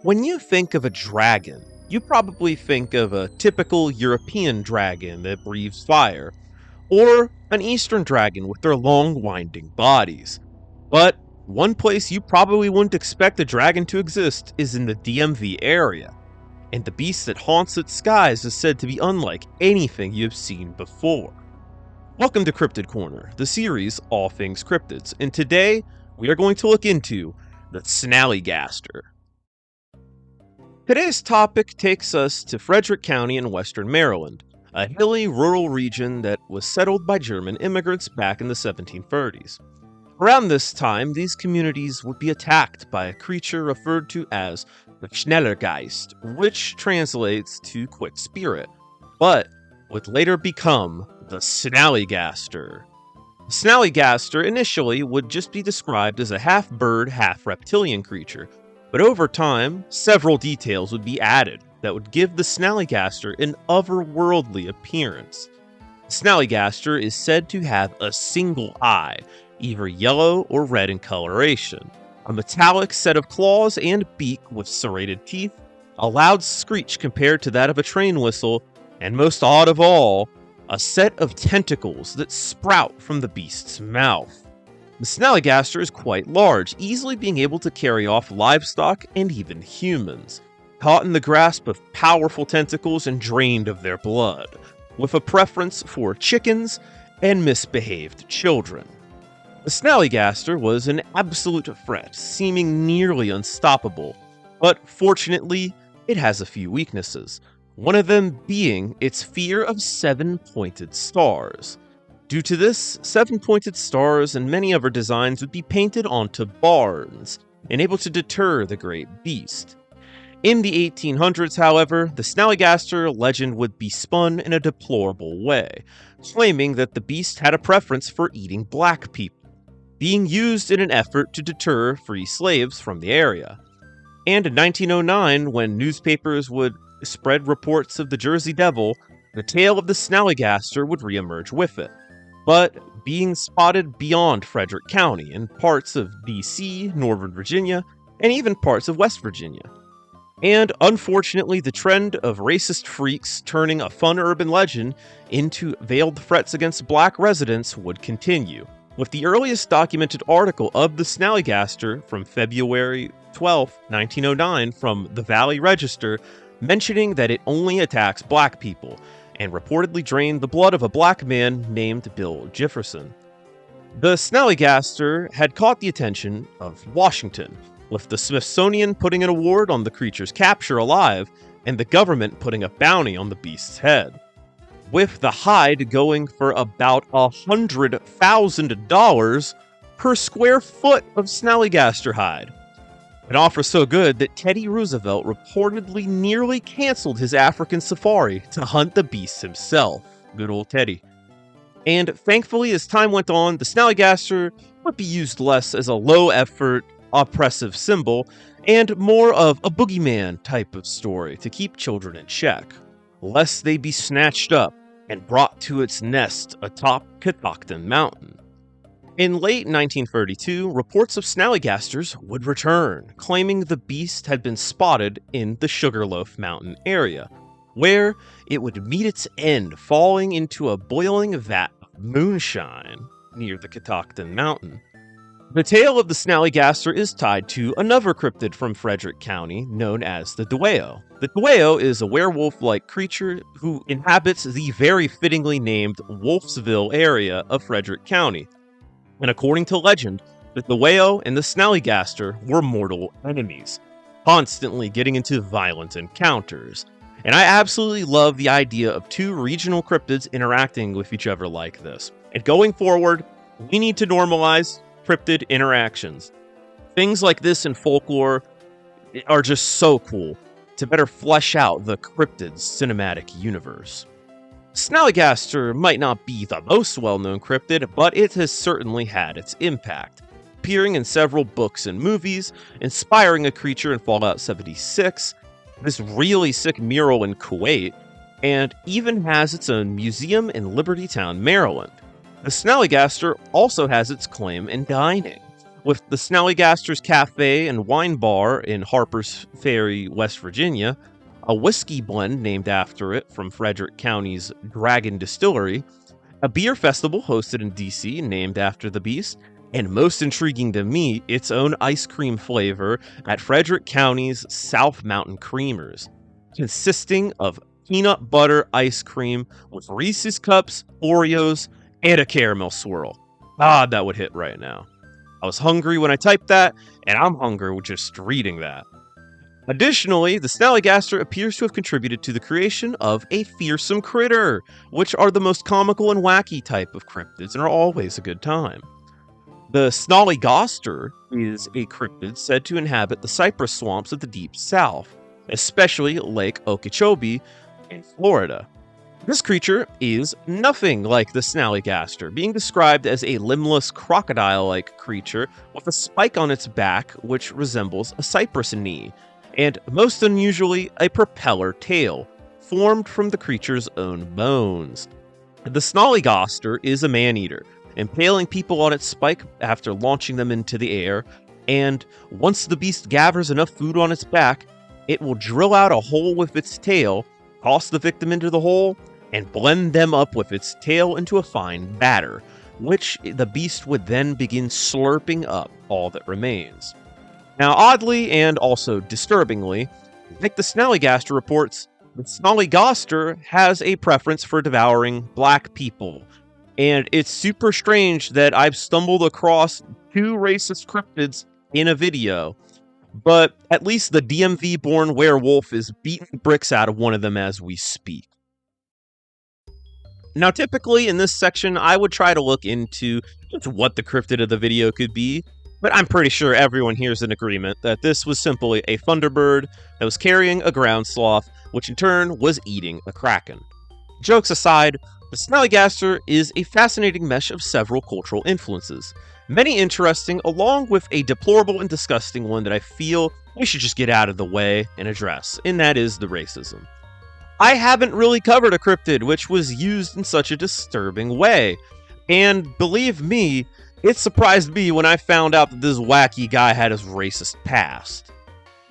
When you think of a dragon, you probably think of a typical European dragon that breathes fire, or an Eastern dragon with their long, winding bodies. But one place you probably wouldn't expect a dragon to exist is in the DMV area, and the beast that haunts its skies is said to be unlike anything you've seen before. Welcome to Cryptid Corner, the series All Things Cryptids, and today we are going to look into the Snallygaster. Today's topic takes us to Frederick County in western Maryland, a hilly rural region that was settled by German immigrants back in the 1730s. Around this time, these communities would be attacked by a creature referred to as the Snallygaster, which translates to quick spirit, but would later become the Snallygaster. The Snallygaster initially would just be described as a half-bird, half-reptilian creature, but over time, several details would be added that would give the Snallygaster an otherworldly appearance. The Snallygaster is said to have a single eye, either yellow or red in coloration, a metallic set of claws and beak with serrated teeth, a loud screech compared to that of a train whistle, and most odd of all, a set of tentacles that sprout from the beast's mouth. The Snallygaster is quite large, easily being able to carry off livestock and even humans, caught in the grasp of powerful tentacles and drained of their blood, with a preference for chickens and misbehaved children. The Snallygaster was an absolute threat, seeming nearly unstoppable, but fortunately, it has a few weaknesses, one of them being its fear of seven-pointed stars. Due to this, seven-pointed stars and many other designs would be painted onto barns, and able to deter the great beast. In the 1800s, however, the Snallygaster legend would be spun in a deplorable way, claiming that the beast had a preference for eating black people, being used in an effort to deter free slaves from the area. And in 1909, when newspapers would spread reports of the Jersey Devil, the tale of the Snallygaster would reemerge with it, but being spotted beyond Frederick County in parts of DC, Northern Virginia, and even parts of West Virginia. And unfortunately, the trend of racist freaks turning a fun urban legend into veiled threats against black residents would continue, with the earliest documented article of the Snallygaster from February 12, 1909 from the Valley Register mentioning that it only attacks black people, and reportedly drained the blood of a black man named Bill Jefferson. The Snallygaster had caught the attention of Washington, with the Smithsonian putting an award on the creature's capture alive, and the government putting a bounty on the beast's head, with the hide going for about $100,000 per square foot of Snallygaster hide. An offer so good that Teddy Roosevelt reportedly nearly canceled his African safari to hunt the beast himself. Good old Teddy. And thankfully, as time went on, the Snallygaster would be used less as a low-effort, oppressive symbol, and more of a boogeyman type of story to keep children in check, lest they be snatched up and brought to its nest atop Catoctin Mountain. In late 1932, reports of Snallygasters would return, claiming the beast had been spotted in the Sugarloaf Mountain area, where it would meet its end falling into a boiling vat of moonshine near the Catoctin Mountain. The tale of the Snallygaster is tied to another cryptid from Frederick County known as the Dueo. The Dueo is a werewolf-like creature who inhabits the very fittingly named Wolfsville area of Frederick County. And according to legend, the Dueo and the Snallygaster were mortal enemies, constantly getting into violent encounters. And I absolutely love the idea of two regional cryptids interacting with each other like this. And going forward, we need to normalize cryptid interactions. Things like this in folklore are just so cool to better flesh out the cryptid's cinematic universe. Snallygaster might not be the most well-known cryptid, but it has certainly had its impact, appearing in several books and movies, inspiring a creature in Fallout 76, this really sick mural in Kuwait, and even has its own museum in Libertytown, Maryland. The Snallygaster also has its claim in dining, With the Snallygaster's Cafe and Wine Bar in Harper's Ferry, West Virginia, a whiskey blend named after it from Frederick County's Dragon Distillery, a beer festival hosted in DC named after the beast, and most intriguing to me, its own ice cream flavor at Frederick County's South Mountain Creamers, consisting of peanut butter ice cream with Reese's Cups, Oreos, and a caramel swirl. Ah, that would hit right now. I was hungry when I typed that, and I'm hungry just reading that. Additionally, the Snallygaster appears to have contributed to the creation of a fearsome critter, which are the most comical and wacky type of cryptids and are always a good time. The Snallygaster is a cryptid said to inhabit the cypress swamps of the Deep South, especially Lake Okeechobee in Florida. This creature is nothing like the Snallygaster, being described as a limbless crocodile-like creature with a spike on its back which resembles a cypress knee, and most unusually, a propeller tail, formed from the creature's own bones. The Snallygaster is a man-eater, impaling people on its spike after launching them into the air, and once the beast gathers enough food on its back, it will drill out a hole with its tail, toss the victim into the hole, and blend them up with its tail into a fine batter, which the beast would then begin slurping up all that remains. Now, oddly and also disturbingly, like the Snallygaster reports, the Snallygaster has a preference for devouring black people, and it's super strange that I've stumbled across two racist cryptids in a video, but at least the DMV-born werewolf is beating bricks out of one of them as we speak. Now, typically in this section, I would try to look into just what the cryptid of the video could be, but I'm pretty sure everyone here is in agreement that this was simply a thunderbird that was carrying a ground sloth, which in turn was eating a kraken. Jokes aside, the Snallygaster is a fascinating mesh of several cultural influences, many interesting, along with a deplorable and disgusting one that I feel we should just get out of the way and address, and that is the racism. I haven't really covered a cryptid which was used in such a disturbing way, and believe me, it surprised me when I found out that this wacky guy had his racist past.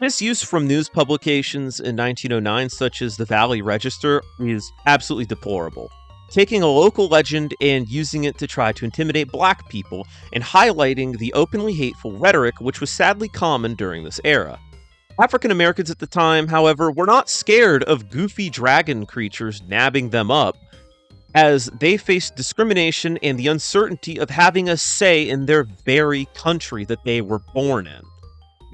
Misuse from news publications in 1909, such as the Valley Register, is absolutely deplorable. Taking a local legend and using it to try to intimidate black people and highlighting the openly hateful rhetoric which was sadly common during this era. African Americans at the time, however, were not scared of goofy dragon creatures nabbing them up, as they faced discrimination and the uncertainty of having a say in their very country that they were born in.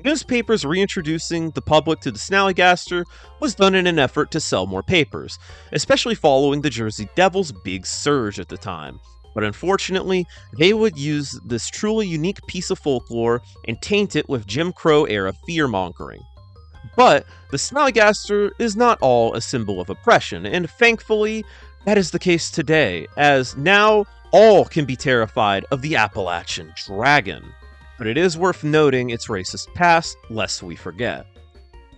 Newspapers reintroducing the public to the Snallygaster was done in an effort to sell more papers, especially following the Jersey Devil's big surge at the time. But unfortunately, they would use this truly unique piece of folklore and taint it with Jim Crow-era fear-mongering. But the Snallygaster is not all a symbol of oppression, and thankfully, that is the case today, as now all can be terrified of the Appalachian dragon. But it is worth noting its racist past, lest we forget.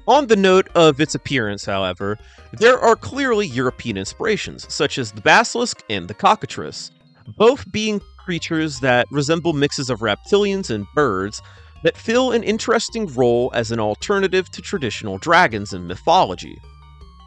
On the note of its appearance, however, there are clearly European inspirations, such as the basilisk and the cockatrice, both being creatures that resemble mixes of reptilians and birds that fill an interesting role as an alternative to traditional dragons in mythology.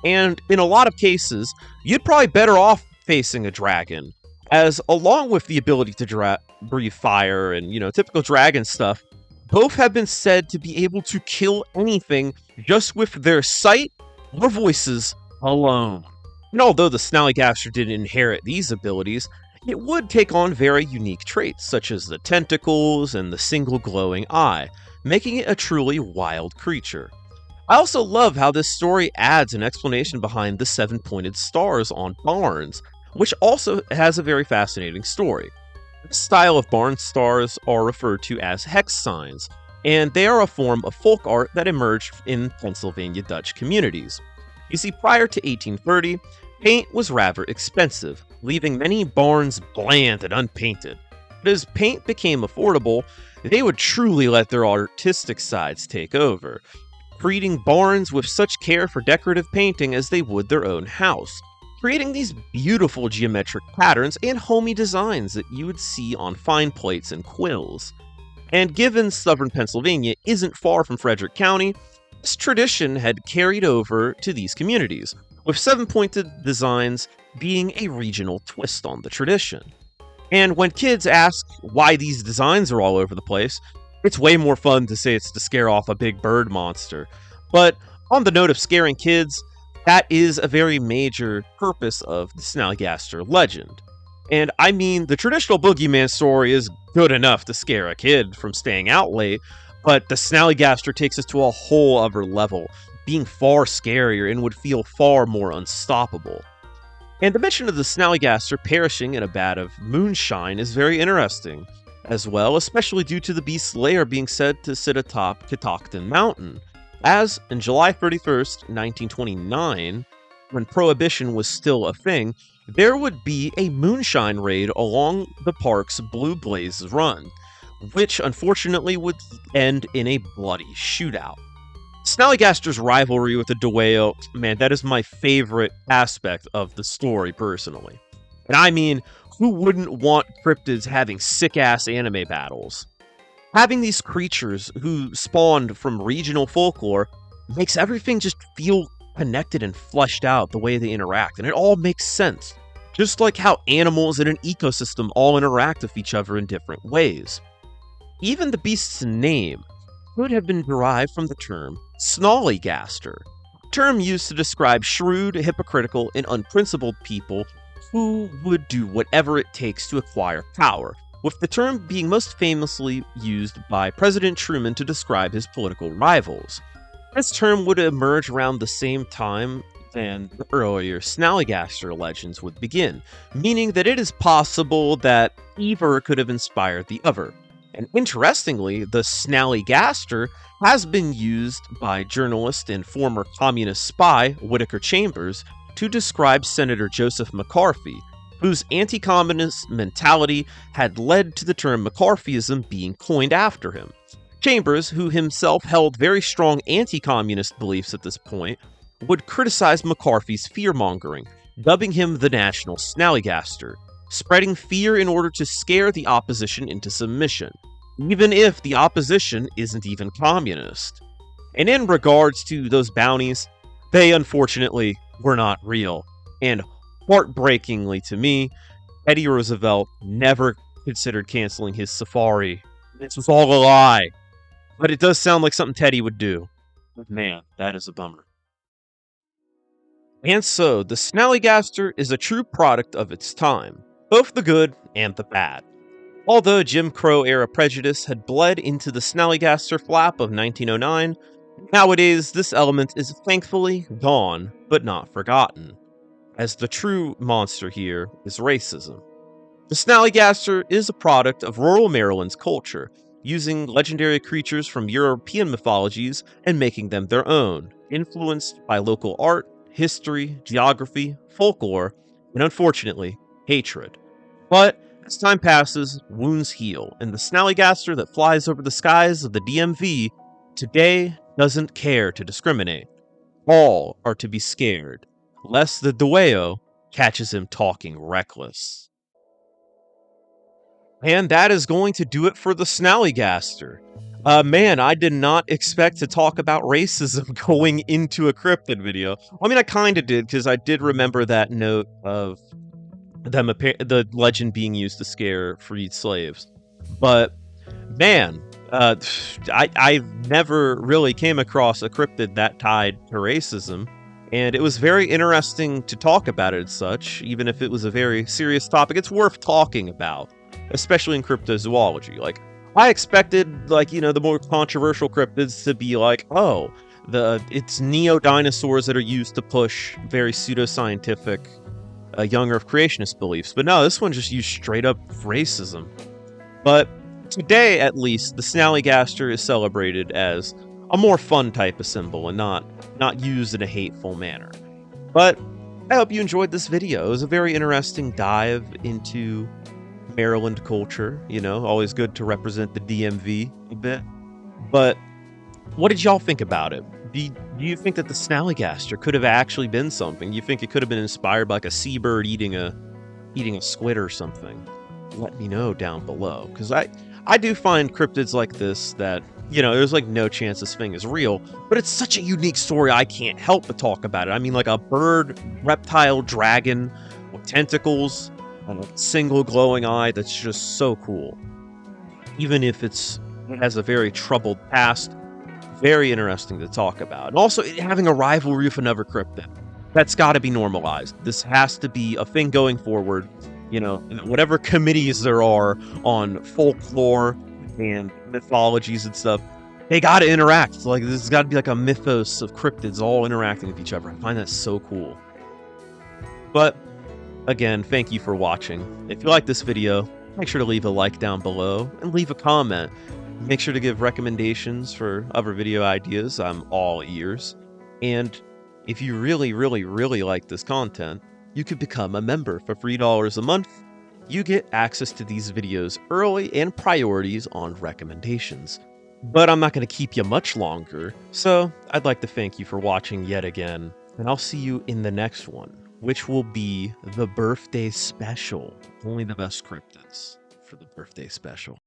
And in a lot of cases, you'd probably better off facing a dragon, as along with the ability to breathe fire and, typical dragon stuff, both have been said to be able to kill anything just with their sight or voices alone. And although the Snallygaster didn't inherit these abilities, it would take on very unique traits, such as the tentacles and the single glowing eye, making it a truly wild creature. I also love how this story adds an explanation behind the 7-pointed stars on barns, which also has a very fascinating story. This style of barn stars are referred to as hex signs, and they are a form of folk art that emerged in Pennsylvania Dutch communities. You see, prior to 1830, paint was rather expensive, leaving many barns bland and unpainted. But as paint became affordable, they would truly let their artistic sides take over, treating barns with such care for decorative painting as they would their own house, creating these beautiful geometric patterns and homey designs that you would see on fine plates and quills. And given southern Pennsylvania isn't far from Frederick County, this tradition had carried over to these communities, with seven-pointed designs being a regional twist on the tradition. And when kids ask why these designs are all over the place, it's way more fun to say it's to scare off a big bird monster. But on the note of scaring kids, that is a very major purpose of the Snallygaster legend. And I mean, the traditional boogeyman story is good enough to scare a kid from staying out late, but the Snallygaster takes us to a whole other level, being far scarier and would feel far more unstoppable. And the mention of the Snallygaster perishing in a vat of moonshine is very interesting, as well, especially due to the beast's lair being said to sit atop Catoctin Mountain, as in July 31st, 1929, when Prohibition was still a thing, there would be a moonshine raid along the park's Blue Blaze Run, which unfortunately would end in a bloody shootout. Snallygaster's rivalry with the Dueo, man, that is my favorite aspect of the story, personally. And I mean, who wouldn't want cryptids having sick-ass anime battles? Having these creatures who spawned from regional folklore makes everything just feel connected and fleshed out the way they interact, and it all makes sense. Just like how animals in an ecosystem all interact with each other in different ways. Even the beast's name could have been derived from the term Snallygaster, a term used to describe shrewd, hypocritical, and unprincipled people who would do whatever it takes to acquire power, with the term being most famously used by President Truman to describe his political rivals. This term would emerge around the same time than the earlier Snallygaster legends would begin, meaning that it is possible that either could have inspired the other. And interestingly, the Snallygaster has been used by journalist and former communist spy Whittaker Chambers to describe Senator Joseph McCarthy, whose anti-communist mentality had led to the term McCarthyism being coined after him. Chambers, who himself held very strong anti-communist beliefs at this point, would criticize McCarthy's fear-mongering, dubbing him the National Snallygaster, spreading fear in order to scare the opposition into submission, even if the opposition isn't even communist. And in regards to those bounties, they unfortunately were not real. And heartbreakingly to me, Teddy Roosevelt never considered canceling his safari. This was all a lie. But it does sound like something Teddy would do. Man, that is a bummer. And so, the Snallygaster is a true product of its time, both the good and the bad. Although Jim Crow-era prejudice had bled into the Snallygaster flap of 1909, nowadays this element is thankfully gone, but not forgotten, as the true monster here is racism. The Snallygaster is a product of rural Maryland's culture, using legendary creatures from European mythologies and making them their own, influenced by local art, history, geography, folklore, and unfortunately, hatred. But as time passes, wounds heal, and the Snallygaster that flies over the skies of the DMV today doesn't care to discriminate. All are to be scared, lest the Dueo catches him talking reckless. And that is going to do it for the Snallygaster. Man, I did not expect to talk about racism going into a cryptid video. I mean, I kind of did, because I did remember that note of them the legend being used to scare freed slaves. But, man, I never really came across a cryptid that tied to racism. And it was very interesting to talk about it as such, even if it was a very serious topic. It's worth talking about, especially in cryptozoology. Like, I expected, like, you know, the more controversial cryptids to be like, oh, it's neo-dinosaurs that are used to push very pseudoscientific young Earth creationist beliefs. But no, this one just used straight up racism. But today, at least, the Snallygaster is celebrated as a more fun type of symbol and not used in a hateful manner. But I hope you enjoyed this video. It was a very interesting dive into Maryland culture, you know, always good to represent the DMV a bit. But what did y'all think about it? Do you think that the Snallygaster could have actually been something? Do you think it could have been inspired by like a seabird eating a squid or something? Let me know down below, because I I do find cryptids like this that, there's like no chance this thing is real, but it's such a unique story I can't help but talk about it. I mean, like a bird, reptile, dragon with tentacles and a single glowing eye that's just so cool. Even if it has a very troubled past, very interesting to talk about. And also, having a rivalry with another cryptid, that's got to be normalized. This has to be a thing going forward. Whatever committees there are on folklore and mythologies and stuff, they got to interact. Like, this has got to be like a mythos of cryptids all interacting with each other. I find that so cool. But again, thank you for watching. If you like this video, make sure to leave a like down below and leave a comment. Make sure to give recommendations for other video ideas. I'm all ears. And if you really, really, really like this content, you could become a member for $3 a month. You get access to these videos early and priorities on recommendations. But I'm not going to keep you much longer, so I'd like to thank you for watching yet again, and I'll see you in the next one, which will be the birthday special. Only the best cryptids for the birthday special.